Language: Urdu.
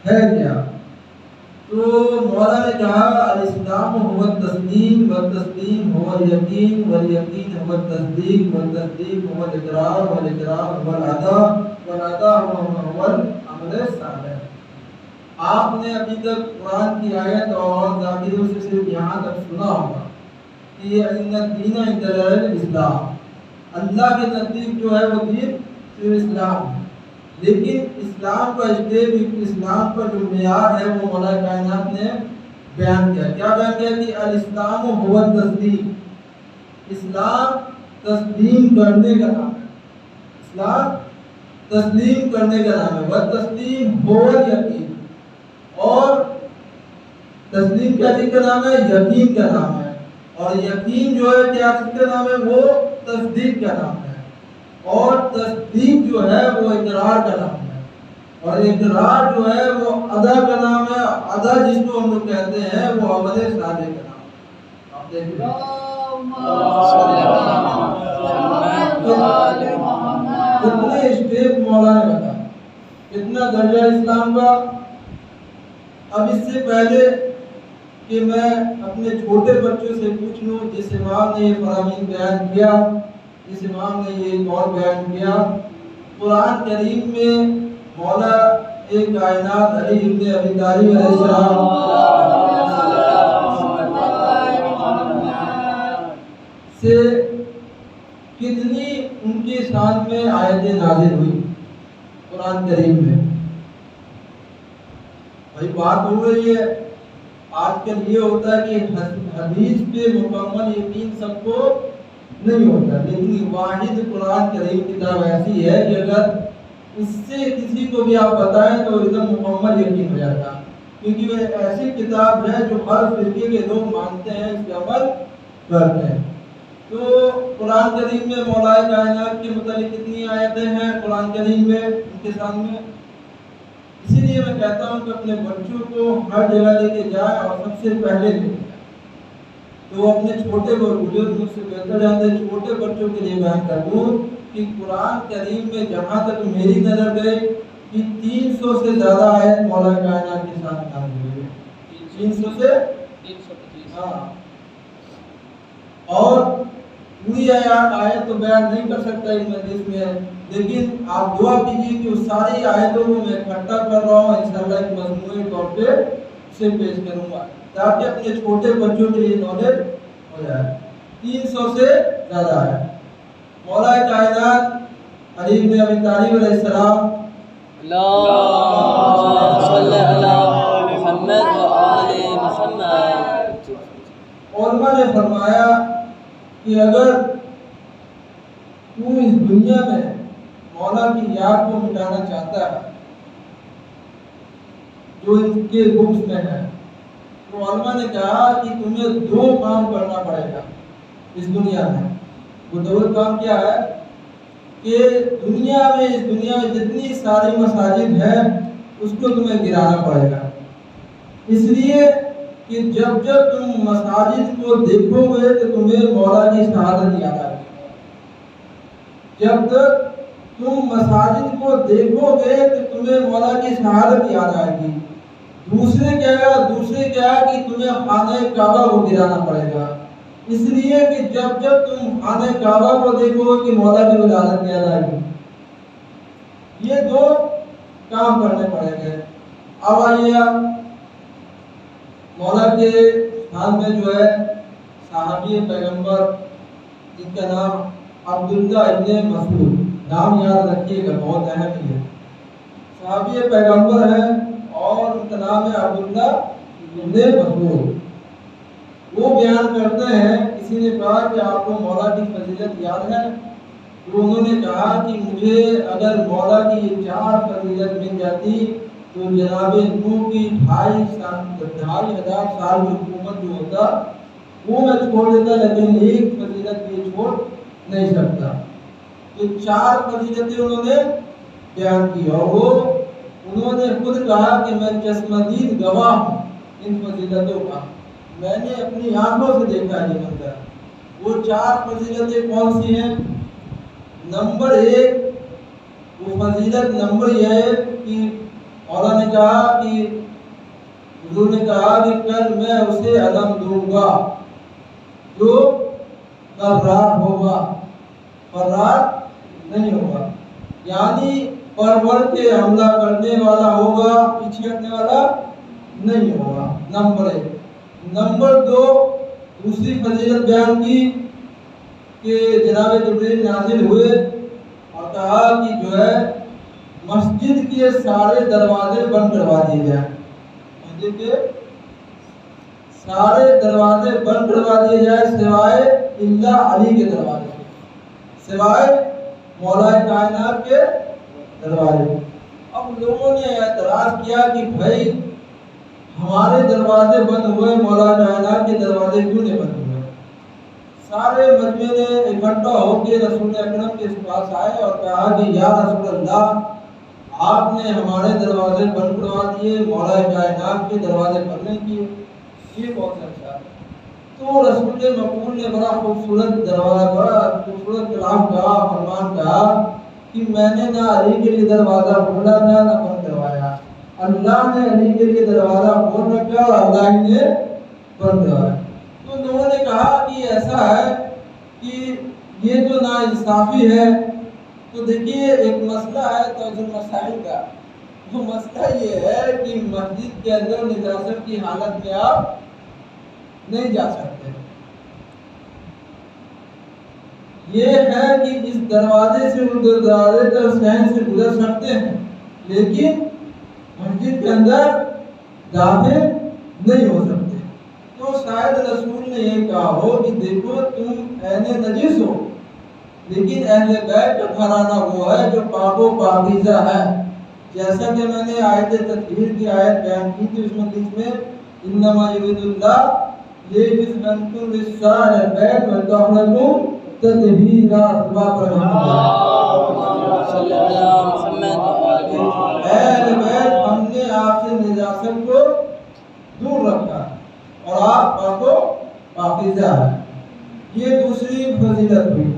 ہے کیا؟ تو مولا نے کہا الاسلام هو التسلیم والتسلیم هو الیقین والیقین هو التصدیق والتصدیق هو الاقرار والاقرار هو الاداء والاداء هو العمل الصالح۔ آپ نے ابھی تک قرآن کی آیت اور ذاکروں سے صرف یہاں تک سنا ہوگا کہ ان الدین عند اللہ الاسلام، اللہ کے نزدیک جو ہے وہ دین صرف اسلام ہے، لیکن اسلام کا اسٹیپ، اسلام کا جو معیار ہے وہ مولا کائنات نے بیان کیا۔ کیا بیان کیا کہ الاسلام هو التصدیق، اسلام تسلیم کرنے کا نام ہے، اسلام تسلیم کرنے کا نام ہے، والتسلیم هو الیقین، اور تسلیم کیا چیز کا نام ہے؟ یقین کا نام ہے، اور یقین جو ہے کیا چیز کا نام ہے؟ وہ تصدیق کا نام ہے، اور تصدیق جو ہے وہ اقرار کا نام ہے، اور اقرار جو ہے وہ ادا کا نام ہے، ادا جس کو ہم لوگ کہتے ہیں وہ عمل صالح کا نام ہے۔ آپ دیکھ لیں کتنے اسٹیپ مولا نے بتایا، کتنا درجہ اسلام کا۔ اب اس سے پہلے کہ میں اپنے چھوٹے بچوں سے پوچھ لوں، جس امام نے یہ فرامین بیان کیا، جس امام نے یہ قول بیان کیا، قرآن کریم میں مولا ایک کائنات علی ابن ابی طالب علیہ السلام سے کتنی ان کے ساتھ میں آیتیں نازل ہوئی قرآن کریم میں۔ بھائی بات ہو رہی ہے، آج کل یہ ہوتا ہے کہ حدیث پہ مکمل یقین سب کو نہیں ہوتا، لیکن واحد قرآن کریم کتاب ایسی ہے کہ اگر اس سے کسی کو بھی آپ بتائیں تو ایک دم مکمل یقین ہو جاتا، کیونکہ وہ ایسی کتاب ہے جو ہر فرقے کے لوگ مانتے ہیں، اس پہ عمل کرتے ہیں۔ تو قرآن کریم میں مولا کائنات کے متعلق کتنی آیتیں ہیں قرآن کریم میں ان کے سامنے، اسی لیے میں کہتا ہوں کہ اپنے بچوں کو ہر جگہ لے کے جائیں اور سب سے پہلے لے کے جائیں۔ تو اپنے چھوٹے بزرگ مجھ سے بہتر جانتے ہیں، چھوٹے بچوں کے لیے بیان کر دوں کہ قرآن کریم میں جہاں تک میری نظر گئی کہ 300 سے زیادہ آیت مولا کائنات کے ساتھ نازل ہوئی ہے، 300 سے 325، ہاں، اور پوری آیت تو بیان نہیں کر سکتا اس مجلس میں، لیکن آپ دعا کیجیے کہ اس ساری آیتوں کو میں اکٹھا کر رہا ہوں، انشاءاللہ ایک مجموعی طور پہ اسے پیش کروں گا تاکہ اپنے چھوٹے بچوں کے لیے نالج ہو جائے۔ 300 سے زیادہ ہے۔ مولا کائنات علی بن ابی طالب علیہ السلام، اللہم صلی علی محمد و آل محمد، علماء نے فرمایا کہ اگر تو اس دنیا میں مولا کی یاد کو مٹانا چاہتا ہے جو ان کے بکس میں ہے، تو علماء نے کہا کہ تمہیں 2 کام کرنا پڑے گا اس دنیا میں۔ وہ 2 کام کیا ہے کہ دنیا میں جتنی ساری مساجد ہیں اس کو تمہیں گرانا پڑے گا، اس لیے کہ جب تم مساجد کو دیکھو گے تو تمہیں مولا کی شہادت یاد آئے گی۔ جب تک تم مساجد کو دیکھو گے تو تمہیں مولا کی شہادت یاد آئے گی۔ دوسرے کیا ہے کہ تمہیں خانہ کعبہ کو گرانا پڑے گا، اس لیے کہ جب تم خانہ کعبہ کو دیکھو گے کہ مولا کی ولادت یاد آئے گی۔ یہ 2 کام کرنے پڑیں گے۔ اب آئیے مولا کے نام میں جو ہے صحابی پیغمبر، جن کا نام عبداللہ ابن مسعود، نام یاد رکھیے گا، بہت اہم ہے، صحابی پیغمبر ہیں اور ان کا نام ہے عبداللہ ابن مسعود۔ وہ بیان کرتے ہیں، کسی نے کہا کہ آپ کو مولا کی فضیلت یاد ہے؟ تو انہوں نے کہا کہ مجھے اگر مولا کی یہ 4 فضیلت مل جاتی تو جناب نوح کی 2500 سال کی حکومت جو ہوتا وہ میں چھوڑ دیتا، لیکن ایک فضیلت یہ چھوڑ نہیں سکتا۔ تو 4 فضیلتیں انہوں نے بیان کی، اور وہ انہوں نے خود کہا کہ میں چشمدید گواہ ہوں ان فضیلتوں کا، میں نے اپنی آنکھوں سے دیکھا ہے یہ منظر۔ وہ 4 فضیلتیں کون سی ہیں؟ نمبر 1 وہ فضیلت نمبر یہ ہے کہ مولا نے کہا کہ حضور نے کہا کہ کل میں اسے علم دوں گا جو قرار ہوگا، فرار نہیں ہوگا، یعنی پرور کے حملہ کرنے والا ہوگا، پیچھے ہٹنے والا نہیں ہوگا۔ نمبر 1۔ نمبر 2، دوسری فضیلت بیان کی کہ جناب جبریل نازل ہوئے اور کہا کہ جو ہے مسجد کے سارے دروازے بند کروا دیے جائیں، مسجد کے سارے دروازے بند کروا دیے جائیں سوائے الا علی کے دروازے، سوائے مولا کائنات کے دروازے۔ اب لوگوں نے اعتراض کیا کہ بھائی ہمارے دروازے بند ہوئے، مولا کائنات کے دروازے کیوں نہیں بند ہوئے؟ سارے مجمع نے اکٹھا ہو کے رسول اکرم کے پاس آئے اور کہا کہ یا رسول اللہ، آپ نے ہمارے دروازے بند کروا دیے، مولا کائنات کے دروازے بند نہیں کیے، یہ بہت اچھا ہے۔ تو رسول مقبول نے بڑا خوبصورت دروازہ، بڑا خوبصورت کلام کہا، فرمان کہا کہ میں نے نہ علی کے لیے دروازہ کھولا نہ بند کروایا، اللہ نے علی کے لیے دروازہ کھول رکھا اور اللہ ہی نے بند کروایا۔ تو لوگوں نے کہا کہ ایسا ہے کہ یہ تو ناانصافی ہے۔ تو دیکھیے ایک مسئلہ ہے توجہ مسائل کا، وہ مسئلہ یہ ہے کہ مسجد کے اندر نجاست کی حالت میں آپ نہیں جا سکتے۔ یہ ہے کہ اس دروازے سے اس دروازے تک صحن سے گزر سکتے ہیں، لیکن مسجد کے اندر داخل نہیں ہو سکتے۔ تو شاید رسول نے یہ کہا ہو کہ دیکھو تم اہل نجس ہو، لیکن اہل بیت کا گھرانہ وہ ہے جو پاک و پاکیزہ ہے۔ جیسا کہ میں نے آیت تطہیر کی آیت بیان کی تھی، اس میں انما یرید اللہ لیجعل عنکم الرجس اہل البیت ویطہرکم تطہیرا۔ اہل بیت ہم نے آپ سے نجاست کو دور رکھا اور آپ پاک و پاکیزہ ہے۔ یہ دوسری فضیلت ہوئی۔